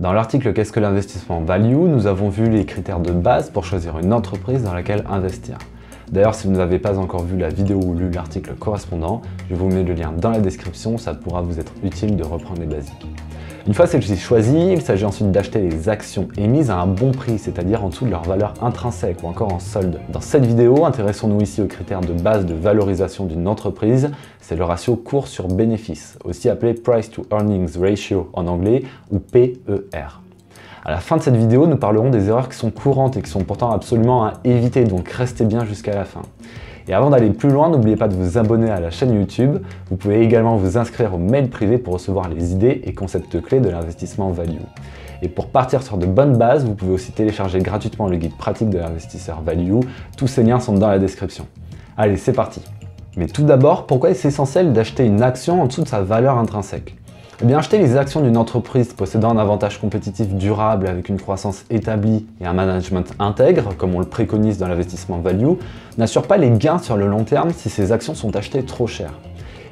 Dans l'article Qu'est-ce que l'investissement value, nous avons vu les critères de base pour choisir une entreprise dans laquelle investir. D'ailleurs, si vous n'avez pas encore vu la vidéo ou lu l'article correspondant, je vous mets le lien dans la description, ça pourra vous être utile de reprendre les basiques. Une fois celle-ci choisie, il s'agit ensuite d'acheter les actions émises à un bon prix, c'est-à-dire en dessous de leur valeur intrinsèque ou encore en solde. Dans cette vidéo, intéressons-nous ici aux critères de base de valorisation d'une entreprise, c'est le ratio cours sur bénéfice, aussi appelé Price to Earnings Ratio en anglais ou PER. À la fin de cette vidéo, nous parlerons des erreurs qui sont courantes et qui sont pourtant absolument à éviter, donc restez bien jusqu'à la fin. Et avant d'aller plus loin, n'oubliez pas de vous abonner à la chaîne YouTube. Vous pouvez également vous inscrire au mail privé pour recevoir les idées et concepts clés de l'investissement value. Et pour partir sur de bonnes bases, vous pouvez aussi télécharger gratuitement le guide pratique de l'investisseur value. Tous ces liens sont dans la description. Allez, c'est parti. Mais tout d'abord, pourquoi est-ce essentiel d'acheter une action en dessous de sa valeur intrinsèque ? Eh bien, acheter les actions d'une entreprise possédant un avantage compétitif durable avec une croissance établie et un management intègre, comme on le préconise dans l'investissement value, n'assure pas les gains sur le long terme si ces actions sont achetées trop chères.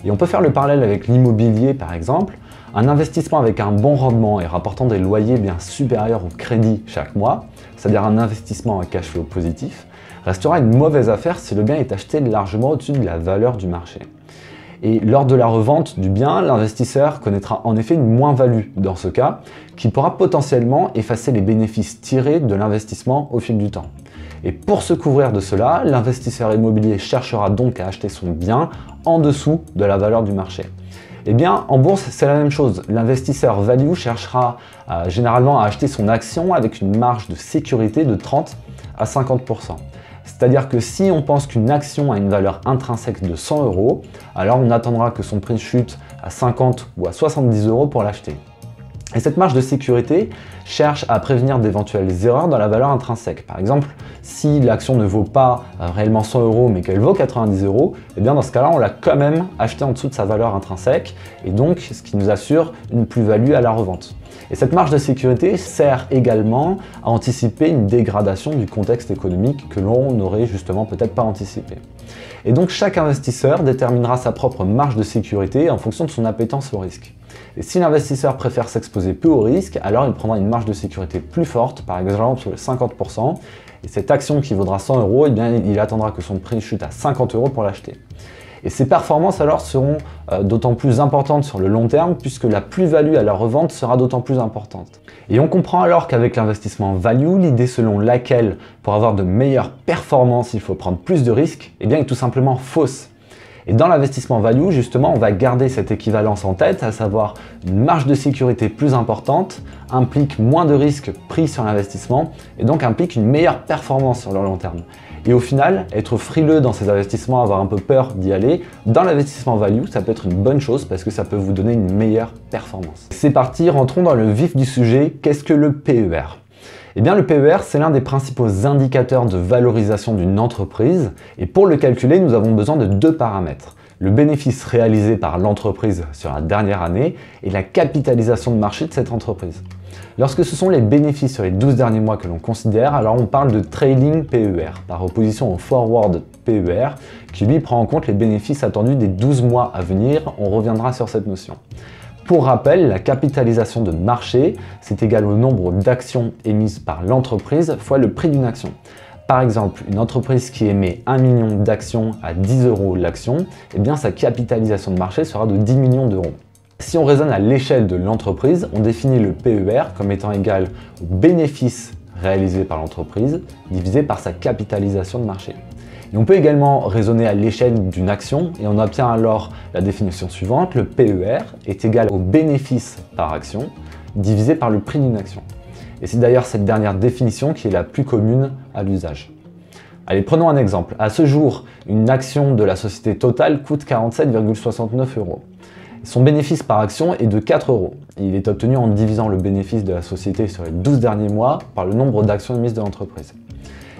Et on peut faire le parallèle avec l'immobilier par exemple. Un investissement avec un bon rendement et rapportant des loyers bien supérieurs au crédit chaque mois, c'est-à-dire un investissement à cash flow positif, restera une mauvaise affaire si le bien est acheté largement au-dessus de la valeur du marché. Et lors de la revente du bien, l'investisseur connaîtra en effet une moins-value dans ce cas, qui pourra potentiellement effacer les bénéfices tirés de l'investissement au fil du temps. Et pour se couvrir de cela, l'investisseur immobilier cherchera donc à acheter son bien en dessous de la valeur du marché. Eh bien, en bourse, c'est la même chose. L'investisseur value cherchera généralement à acheter son action avec une marge de sécurité de 30 à 50%. C'est-à-dire que si on pense qu'une action a une valeur intrinsèque de 100 €, alors on attendra que son prix chute à 50 ou à 70 € pour l'acheter. Et cette marge de sécurité cherche à prévenir d'éventuelles erreurs dans la valeur intrinsèque. Par exemple, si l'action ne vaut pas réellement 100 € mais qu'elle vaut 90 €, eh bien dans ce cas-là, on l'a quand même achetée en dessous de sa valeur intrinsèque et donc ce qui nous assure une plus-value à la revente. Et cette marge de sécurité sert également à anticiper une dégradation du contexte économique que l'on n'aurait justement peut-être pas anticipé. Et donc chaque investisseur déterminera sa propre marge de sécurité en fonction de son appétence au risque. Et si l'investisseur préfère s'exposer peu au risque, alors il prendra une marge de sécurité plus forte, par exemple sur les 50%, et cette action qui vaudra 100 €, eh bien, il attendra que son prix chute à 50 € pour l'acheter. Et ces performances alors seront d'autant plus importantes sur le long terme puisque la plus-value à la revente sera d'autant plus importante. Et on comprend alors qu'avec l'investissement value, l'idée selon laquelle pour avoir de meilleures performances il faut prendre plus de risques, eh bien est tout simplement fausse. Et dans l'investissement value, justement, on va garder cette équivalence en tête, à savoir une marge de sécurité plus importante, implique moins de risques pris sur l'investissement et donc implique une meilleure performance sur le long terme. Et au final, être frileux dans ces investissements, avoir un peu peur d'y aller, dans l'investissement value, ça peut être une bonne chose parce que ça peut vous donner une meilleure performance. C'est parti, rentrons dans le vif du sujet. Qu'est-ce que le PER ? Eh bien, le PER, c'est l'un des principaux indicateurs de valorisation d'une entreprise. Et pour le calculer, nous avons besoin de deux paramètres. Le bénéfice réalisé par l'entreprise sur la dernière année et la capitalisation de marché de cette entreprise. Lorsque ce sont les bénéfices sur les 12 derniers mois que l'on considère, alors on parle de trailing PER, par opposition au forward PER, qui lui prend en compte les bénéfices attendus des 12 mois à venir. On reviendra sur cette notion. Pour rappel, la capitalisation de marché, c'est égal au nombre d'actions émises par l'entreprise fois le prix d'une action. Par exemple, une entreprise qui émet 1 million d'actions à 10 € l'action, eh bien sa capitalisation de marché sera de 10 millions d'euros. Si on raisonne à l'échelle de l'entreprise, on définit le PER comme étant égal au bénéfice réalisé par l'entreprise divisé par sa capitalisation de marché. Et on peut également raisonner à l'échelle d'une action et on obtient alors la définition suivante, le PER est égal au bénéfice par action divisé par le prix d'une action. Et c'est d'ailleurs cette dernière définition qui est la plus commune à l'usage. Allez, prenons un exemple. À ce jour, une action de la société Total coûte 47,69 €. Son bénéfice par action est de 4 €. Il est obtenu en divisant le bénéfice de la société sur les 12 derniers mois par le nombre d'actions émises de l'entreprise.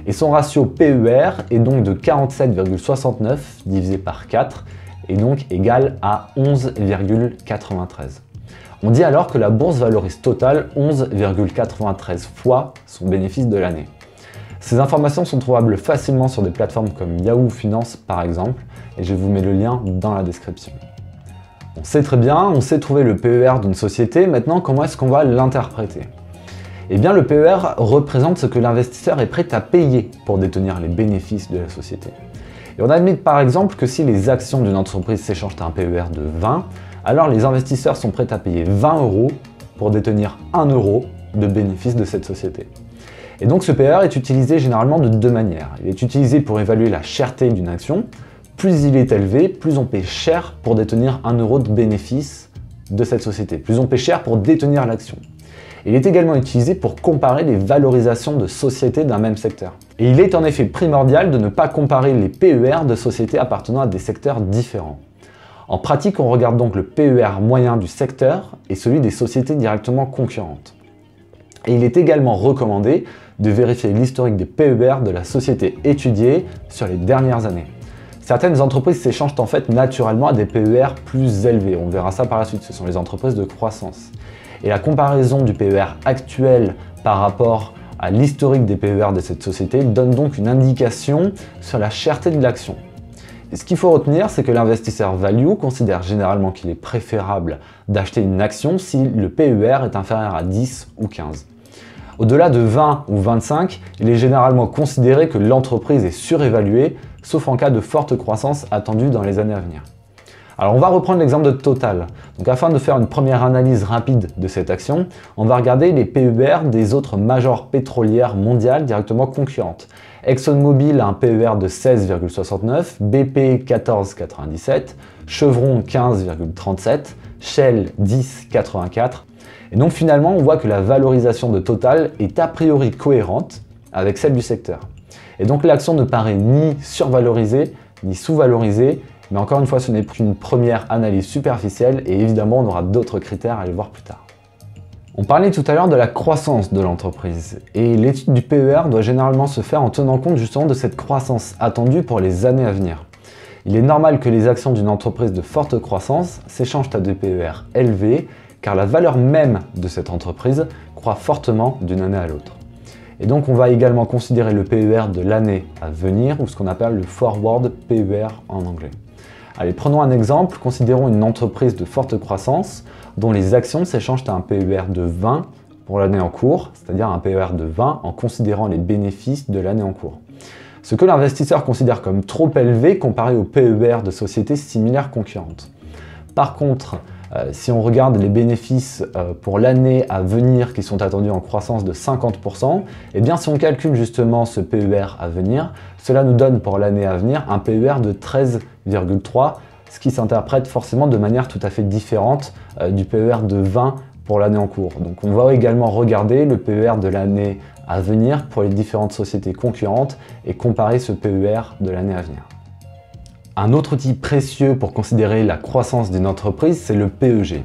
Et son ratio PER est donc de 47,69 divisé par 4 et donc égal à 11,93. On dit alors que la bourse valorise Total 11,93 fois son bénéfice de l'année. Ces informations sont trouvables facilement sur des plateformes comme Yahoo Finance par exemple, et je vous mets le lien dans la description. On sait très bien, on sait trouver le PER d'une société, maintenant comment est-ce qu'on va l'interpréter? Eh bien le PER représente ce que l'investisseur est prêt à payer pour détenir les bénéfices de la société. Et on admet par exemple que si les actions d'une entreprise s'échangent à un PER de 20, alors les investisseurs sont prêts à payer 20 € pour détenir 1 € de bénéfices de cette société. Et donc ce PER est utilisé généralement de deux manières. Il est utilisé pour évaluer la cherté d'une action. Plus il est élevé, plus on paie cher pour détenir 1 € de bénéfices de cette société. Plus on paie cher pour détenir l'action. Il est également utilisé pour comparer les valorisations de sociétés d'un même secteur. Et il est en effet primordial de ne pas comparer les PER de sociétés appartenant à des secteurs différents. En pratique, on regarde donc le PER moyen du secteur et celui des sociétés directement concurrentes. Et il est également recommandé de vérifier l'historique des PER de la société étudiée sur les dernières années. Certaines entreprises s'échangent en fait naturellement à des PER plus élevés, on verra ça par la suite, ce sont les entreprises de croissance. Et la comparaison du PER actuel par rapport à l'historique des PER de cette société donne donc une indication sur la cherté de l'action. Et ce qu'il faut retenir, c'est que l'investisseur value considère généralement qu'il est préférable d'acheter une action si le PER est inférieur à 10 ou 15. Au-delà de 20 ou 25, il est généralement considéré que l'entreprise est surévaluée, sauf en cas de forte croissance attendue dans les années à venir. Alors on va reprendre l'exemple de Total. Donc afin de faire une première analyse rapide de cette action, on va regarder les PER des autres majors pétrolières mondiales directement concurrentes. ExxonMobil a un PER de 16,69, BP 14,97, Chevron 15,37, Shell 10,84. Et donc finalement, on voit que la valorisation de Total est a priori cohérente avec celle du secteur. Et donc l'action ne paraît ni survalorisée, ni sous-valorisée, mais encore une fois, ce n'est qu'une première analyse superficielle et évidemment, on aura d'autres critères à aller voir plus tard. On parlait tout à l'heure de la croissance de l'entreprise et l'étude du PER doit généralement se faire en tenant compte justement de cette croissance attendue pour les années à venir. Il est normal que les actions d'une entreprise de forte croissance s'échangent à des PER élevés car la valeur même de cette entreprise croît fortement d'une année à l'autre. Et donc on va également considérer le PER de l'année à venir ou ce qu'on appelle le Forward PER en anglais. Allez, prenons un exemple, considérons une entreprise de forte croissance dont les actions s'échangent à un PER de 20 pour l'année en cours, c'est-à-dire un PER de 20 en considérant les bénéfices de l'année en cours. Ce que l'investisseur considère comme trop élevé comparé au PER de sociétés similaires concurrentes. Par contre, si on regarde les bénéfices pour l'année à venir qui sont attendus en croissance de 50%, et bien si on calcule justement ce PER à venir, cela nous donne pour l'année à venir un PER de 13,3, ce qui s'interprète forcément de manière tout à fait différente du PER de 20 pour l'année en cours. Donc on va également regarder le PER de l'année à venir pour les différentes sociétés concurrentes et comparer ce PER de l'année à venir. Un autre outil précieux pour considérer la croissance d'une entreprise, c'est le PEG.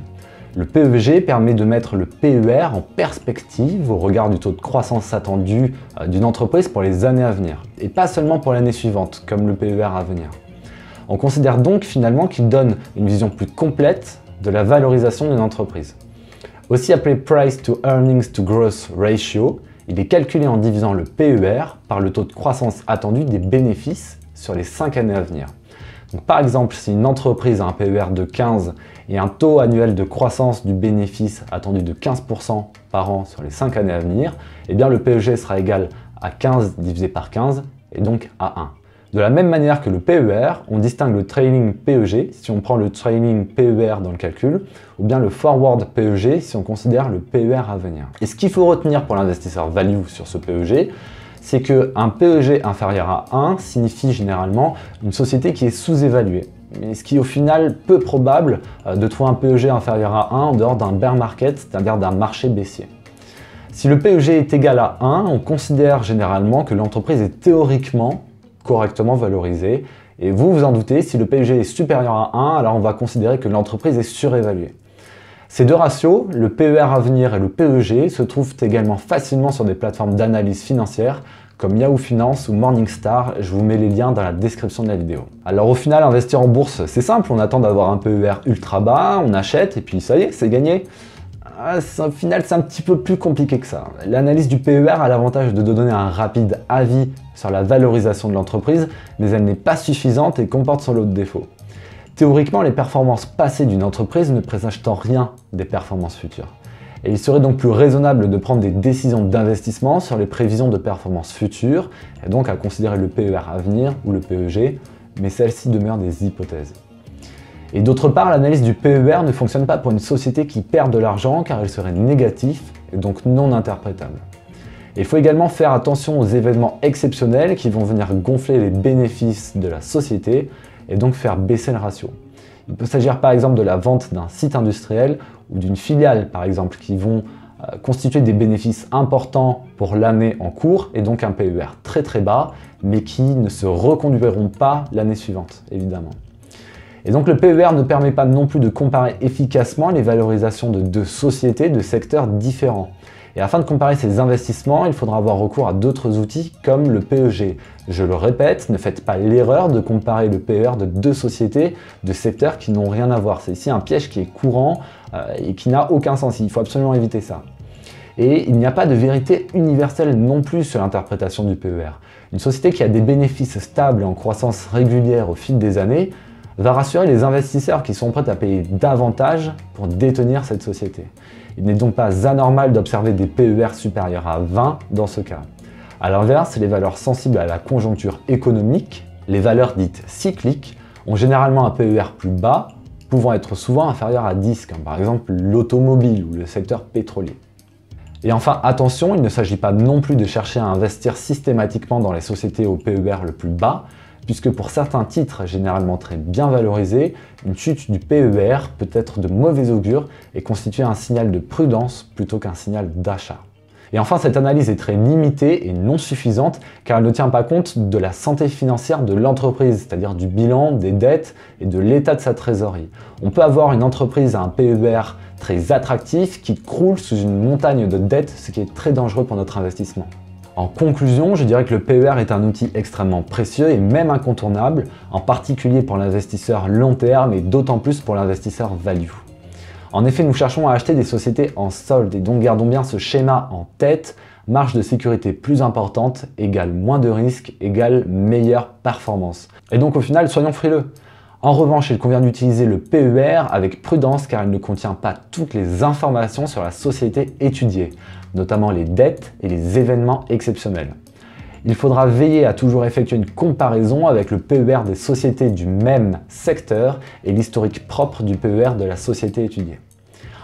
Le PEG permet de mettre le PER en perspective au regard du taux de croissance attendu d'une entreprise pour les années à venir, et pas seulement pour l'année suivante, comme le PER à venir. On considère donc finalement qu'il donne une vision plus complète de la valorisation d'une entreprise. Aussi appelé Price to Earnings to Growth Ratio, il est calculé en divisant le PER par le taux de croissance attendu des bénéfices sur les 5 années à venir. Donc, par exemple, si une entreprise a un PER de 15 et un taux annuel de croissance du bénéfice attendu de 15% par an sur les 5 années à venir, eh bien le PEG sera égal à 15 divisé par 15 et donc à 1. De la même manière que le PER, on distingue le trailing PEG si on prend le trailing PER dans le calcul, ou bien le forward PEG si on considère le PER à venir. Et ce qu'il faut retenir pour l'investisseur value sur ce PEG, c'est qu'un PEG inférieur à 1 signifie généralement une société qui est sous-évaluée. Mais ce qui est au final peu probable de trouver un PEG inférieur à 1 en dehors d'un bear market, c'est-à-dire d'un marché baissier. Si le PEG est égal à 1, on considère généralement que l'entreprise est théoriquement correctement valorisée. Et vous vous en doutez, si le PEG est supérieur à 1, alors on va considérer que l'entreprise est surévaluée. Ces deux ratios, le PER à venir et le PEG, se trouvent également facilement sur des plateformes d'analyse financière comme Yahoo Finance ou Morningstar. Je vous mets les liens dans la description de la vidéo. Alors au final, investir en bourse, c'est simple. On attend d'avoir un PER ultra bas, on achète et puis ça y est, c'est gagné. Au final, c'est un petit peu plus compliqué que ça. L'analyse du PER a l'avantage de donner un rapide avis sur la valorisation de l'entreprise, mais elle n'est pas suffisante et comporte son lot de défauts. Théoriquement, les performances passées d'une entreprise ne présagent en rien des performances futures. Et il serait donc plus raisonnable de prendre des décisions d'investissement sur les prévisions de performances futures, et donc à considérer le PER à venir ou le PEG, mais celles-ci demeurent des hypothèses. Et d'autre part, l'analyse du PER ne fonctionne pas pour une société qui perd de l'argent car elle serait négative et donc non interprétable. Il faut également faire attention aux événements exceptionnels qui vont venir gonfler les bénéfices de la société et donc faire baisser le ratio. Il peut s'agir par exemple de la vente d'un site industriel ou d'une filiale par exemple qui vont constituer des bénéfices importants pour l'année en cours et donc un PER très très bas mais qui ne se reconduiront pas l'année suivante évidemment. Et donc le PER ne permet pas non plus de comparer efficacement les valorisations de deux sociétés de secteurs différents. Et afin de comparer ces investissements, il faudra avoir recours à d'autres outils comme le PEG. Je le répète, ne faites pas l'erreur de comparer le PER de deux sociétés de secteurs qui n'ont rien à voir. C'est ici un piège qui est courant et qui n'a aucun sens. Il faut absolument éviter ça. Et il n'y a pas de vérité universelle non plus sur l'interprétation du PER. Une société qui a des bénéfices stables et en croissance régulière au fil des années va rassurer les investisseurs qui sont prêts à payer davantage pour détenir cette société. Il n'est donc pas anormal d'observer des PER supérieurs à 20 dans ce cas. A l'inverse, les valeurs sensibles à la conjoncture économique, les valeurs dites cycliques, ont généralement un PER plus bas, pouvant être souvent inférieur à 10, comme par exemple l'automobile ou le secteur pétrolier. Et enfin, attention, il ne s'agit pas non plus de chercher à investir systématiquement dans les sociétés au PER le plus bas, puisque pour certains titres généralement très bien valorisés, une chute du PER peut être de mauvais augure et constituer un signal de prudence plutôt qu'un signal d'achat. Et enfin, cette analyse est très limitée et non suffisante car elle ne tient pas compte de la santé financière de l'entreprise, c'est-à-dire du bilan, des dettes et de l'état de sa trésorerie. On peut avoir une entreprise à un PER très attractif qui croule sous une montagne de dettes, ce qui est très dangereux pour notre investissement. En conclusion, je dirais que le PER est un outil extrêmement précieux et même incontournable, en particulier pour l'investisseur long terme et d'autant plus pour l'investisseur value. En effet, nous cherchons à acheter des sociétés en solde et donc gardons bien ce schéma en tête. Marge de sécurité plus importante égale moins de risques égale meilleure performance. Et donc au final, soyons frileux. En revanche, il convient d'utiliser le PER avec prudence car il ne contient pas toutes les informations sur la société étudiée, notamment les dettes et les événements exceptionnels. Il faudra veiller à toujours effectuer une comparaison avec le PER des sociétés du même secteur et l'historique propre du PER de la société étudiée.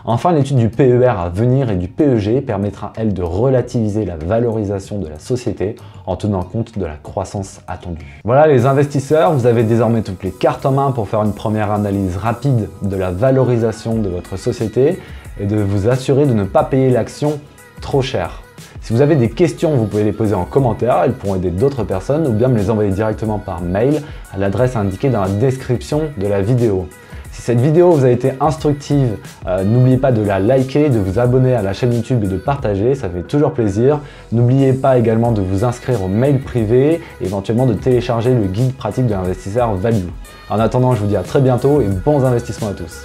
Enfin, l'étude du PER à venir et du PEG permettra, elle, de relativiser la valorisation de la société en tenant compte de la croissance attendue. Voilà les investisseurs, vous avez désormais toutes les cartes en main pour faire une première analyse rapide de la valorisation de votre société et de vous assurer de ne pas payer l'action trop cher. Si vous avez des questions, vous pouvez les poser en commentaire, elles pourront aider d'autres personnes ou bien me les envoyer directement par mail à l'adresse indiquée dans la description de la vidéo. Si cette vidéo vous a été instructive, n'oubliez pas de la liker, de vous abonner à la chaîne YouTube et de partager, ça fait toujours plaisir. N'oubliez pas également de vous inscrire au mail privé et éventuellement de télécharger le guide pratique de l'investisseur value. En attendant, je vous dis à très bientôt et bons investissements à tous.